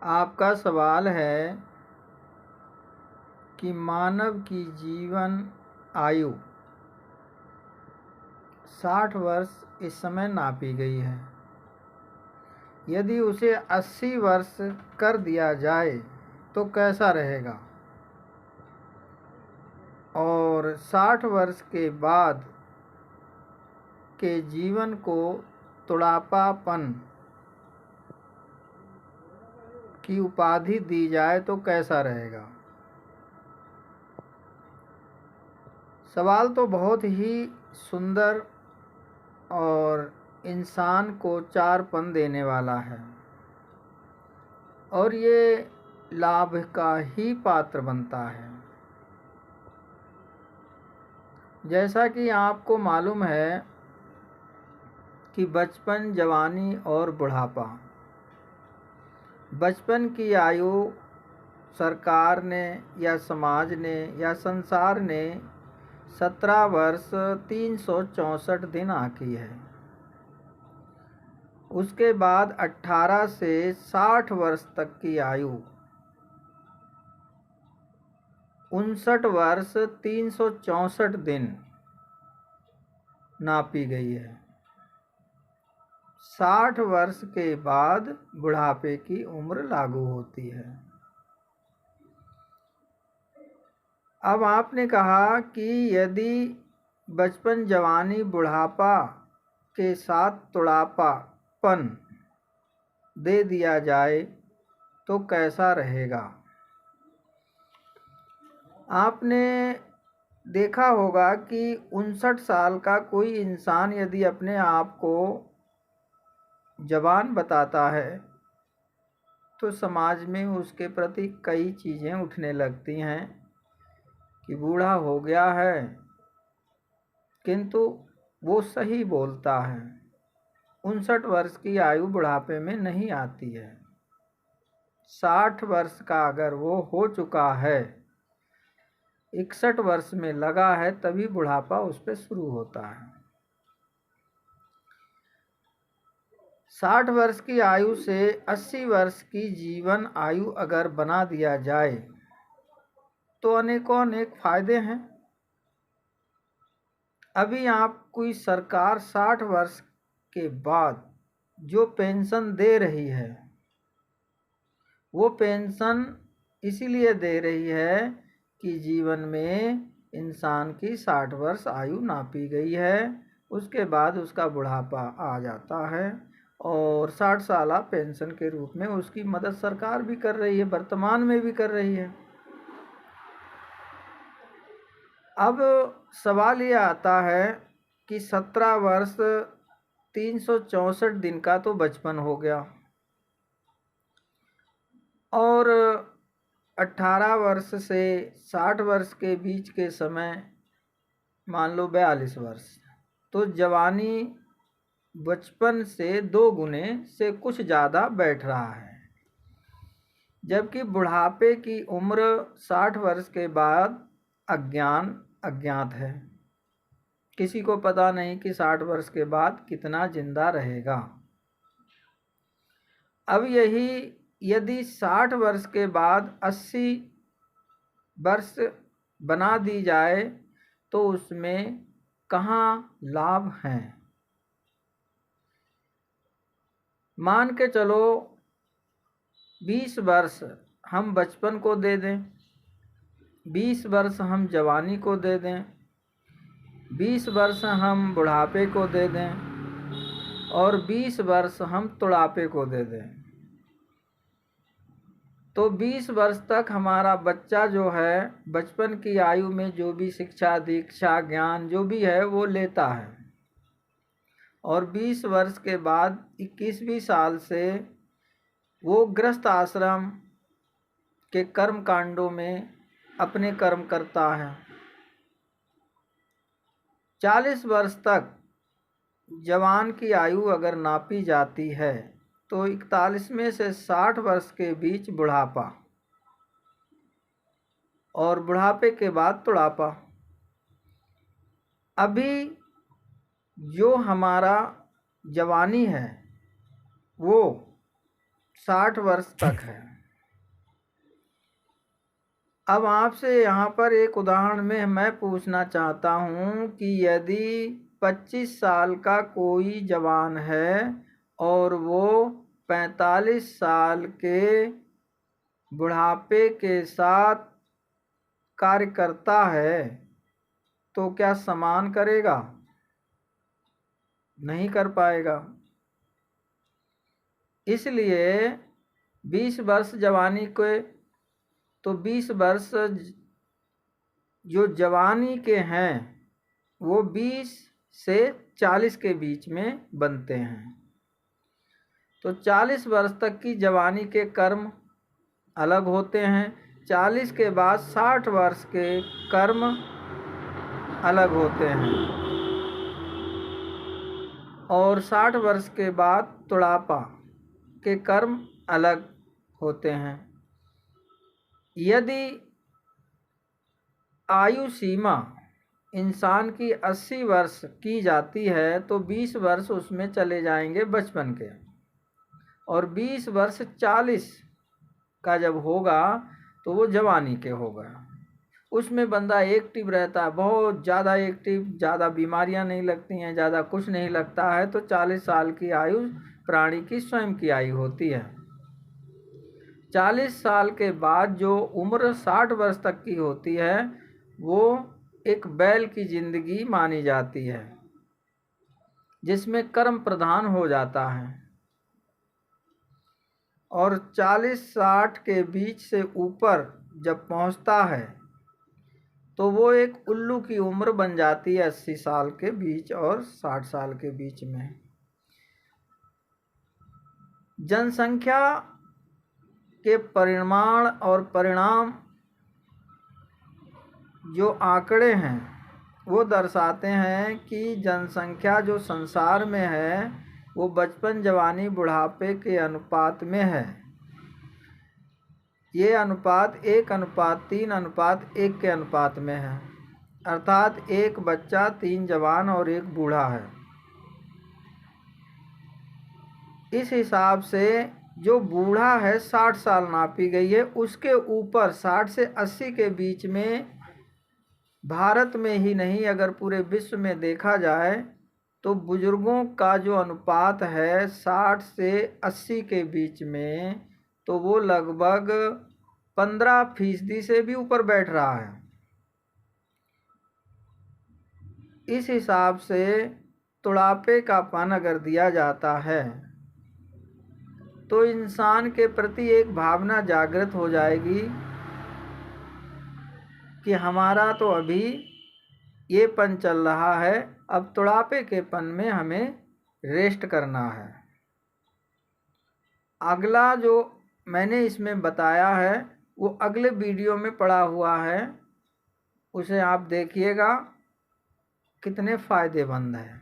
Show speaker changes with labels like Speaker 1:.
Speaker 1: आपका सवाल है कि मानव की जीवन आयु 60 वर्ष इस समय नापी गई है। यदि उसे 80 वर्ष कर दिया जाए तो कैसा रहेगा, और 60 वर्ष के बाद के जीवन को बुढ़ापापन की उपाधि दी जाए तो कैसा रहेगा। सवाल तो बहुत ही सुंदर और इंसान को चारपन देने वाला है, और ये लाभ का ही पात्र बनता है। जैसा कि आपको मालूम है कि बचपन, जवानी और बुढ़ापा, बचपन की आयु सरकार ने या समाज ने या संसार ने 17 वर्ष 364 दिन आंकी है। उसके बाद 18 से 60 वर्ष तक की आयु 59 वर्ष 364 दिन नापी गई है। 60 वर्ष के बाद बुढ़ापे की उम्र लागू होती है। अब आपने कहा कि यदि बचपन, जवानी, बुढ़ापा के साथ बुढ़ापापन दे दिया जाए तो कैसा रहेगा। आपने देखा होगा कि 59 साल का कोई इंसान यदि अपने आप को जवान बताता है तो समाज में उसके प्रति कई चीज़ें उठने लगती हैं कि बूढ़ा हो गया है, किंतु वो सही बोलता है। 59 वर्ष की आयु बुढ़ापे में नहीं आती है। 60 वर्ष का अगर वो हो चुका है, 61 वर्ष में लगा है, तभी बुढ़ापा उस पर शुरू होता है। 60 वर्ष की आयु से 80 वर्ष की जीवन आयु अगर बना दिया जाए तो अनेकों अनेक फायदे हैं। अभी आपकी सरकार 60 वर्ष के बाद जो पेंशन दे रही है, वो पेंशन इसीलिए दे रही है कि जीवन में इंसान की 60 वर्ष आयु नापी गई है, उसके बाद उसका बुढ़ापा आ जाता है, और 60 साल पेंशन के रूप में उसकी मदद सरकार भी कर रही है, वर्तमान में भी कर रही है। अब सवाल ये आता है कि 17 वर्ष 364 दिन का तो बचपन हो गया, और 18 वर्ष से 60 वर्ष के बीच के समय मान लो 42 वर्ष, तो जवानी बचपन से 2 गुने से कुछ ज़्यादा बैठ रहा है। जबकि बुढ़ापे की उम्र 60 वर्ष के बाद अज्ञात है। किसी को पता नहीं कि 60 वर्ष के बाद कितना जिंदा रहेगा। अब यही यदि 60 वर्ष के बाद 80 वर्ष बना दी जाए तो उसमें कहाँ लाभ हैं। मान के चलो 20 वर्ष हम बचपन को दे दें, 20 वर्ष हम जवानी को दे दें, 20 वर्ष हम बुढ़ापे को दे दें, और 20 वर्ष हम बुढ़ापे को दे दें, तो 20 वर्ष तक हमारा बच्चा जो है बचपन की आयु में जो भी शिक्षा, दीक्षा, ज्ञान जो भी है वो लेता है, और 20 वर्ष के बाद 21वीं साल से वो गृहस्थ आश्रम के कर्म कांडों में अपने कर्म करता है। 40 वर्ष तक जवान की आयु अगर नापी जाती है तो 41 में से 60 वर्ष के बीच बुढ़ापा, और बुढ़ापे के बाद बुढ़ापा। अभी जो हमारा जवानी है वो 60 वर्ष तक है। अब आपसे यहाँ पर एक उदाहरण में मैं पूछना चाहता हूँ कि यदि 25 साल का कोई जवान है और वो 45 साल के बुढ़ापे के साथ कार्य करता है तो क्या समान करेगा? नहीं कर पाएगा। इसलिए 20 वर्ष जवानी के, तो 20 वर्ष जो जवानी के हैं वो 20 से 40 के बीच में बनते हैं। तो 40 वर्ष तक की जवानी के कर्म अलग होते हैं, 40 के बाद 60 वर्ष के कर्म अलग होते हैं और 60 वर्ष के बाद बुढ़ापा के कर्म अलग होते हैं। यदि आयु सीमा इंसान की 80 वर्ष की जाती है तो 20 वर्ष उसमें चले जाएंगे बचपन के, और 20 वर्ष 40 का जब होगा तो वो जवानी के होगा। उसमें बंदा एक्टिव रहता है, बहुत ज़्यादा एक्टिव, ज़्यादा बीमारियां नहीं लगती हैं, ज़्यादा कुछ नहीं लगता है। तो 40 साल की आयु प्राणी की स्वयं की आयु होती है। 40 साल के बाद जो उम्र 60 वर्ष तक की होती है वो एक बैल की जिंदगी मानी जाती है, जिसमें कर्म प्रधान हो जाता है। और 40-60 के बीच से ऊपर जब पहुंचता है तो वो एक उल्लू की उम्र बन जाती है, 80 साल के बीच और 60 साल के बीच में। जनसंख्या के परिमाण और परिणाम जो आंकड़े हैं वो दर्शाते हैं कि जनसंख्या जो संसार में है वो बचपन, जवानी, बुढ़ापे के अनुपात में है। ये अनुपात 1:3:1 के अनुपात में है, अर्थात एक बच्चा, 3 जवान और 1 बूढ़ा है। इस हिसाब से जो बूढ़ा है 60 साल नापी गई है, उसके ऊपर 60 से 80 के बीच में भारत में ही नहीं अगर पूरे विश्व में देखा जाए तो बुजुर्गों का जो अनुपात है 60 से 80 के बीच में, तो वो लगभग 15% से भी ऊपर बैठ रहा है। इस हिसाब से बुढ़ापे का पन अगर दिया जाता है तो इंसान के प्रति एक भावना जागृत हो जाएगी कि हमारा तो अभी ये पन चल रहा है, अब बुढ़ापे के पन में हमें रेस्ट करना है। अगला जो मैंने इसमें बताया है वो अगले वीडियो में पड़ा हुआ है, उसे आप देखिएगा, कितने फ़ायदेमंद है।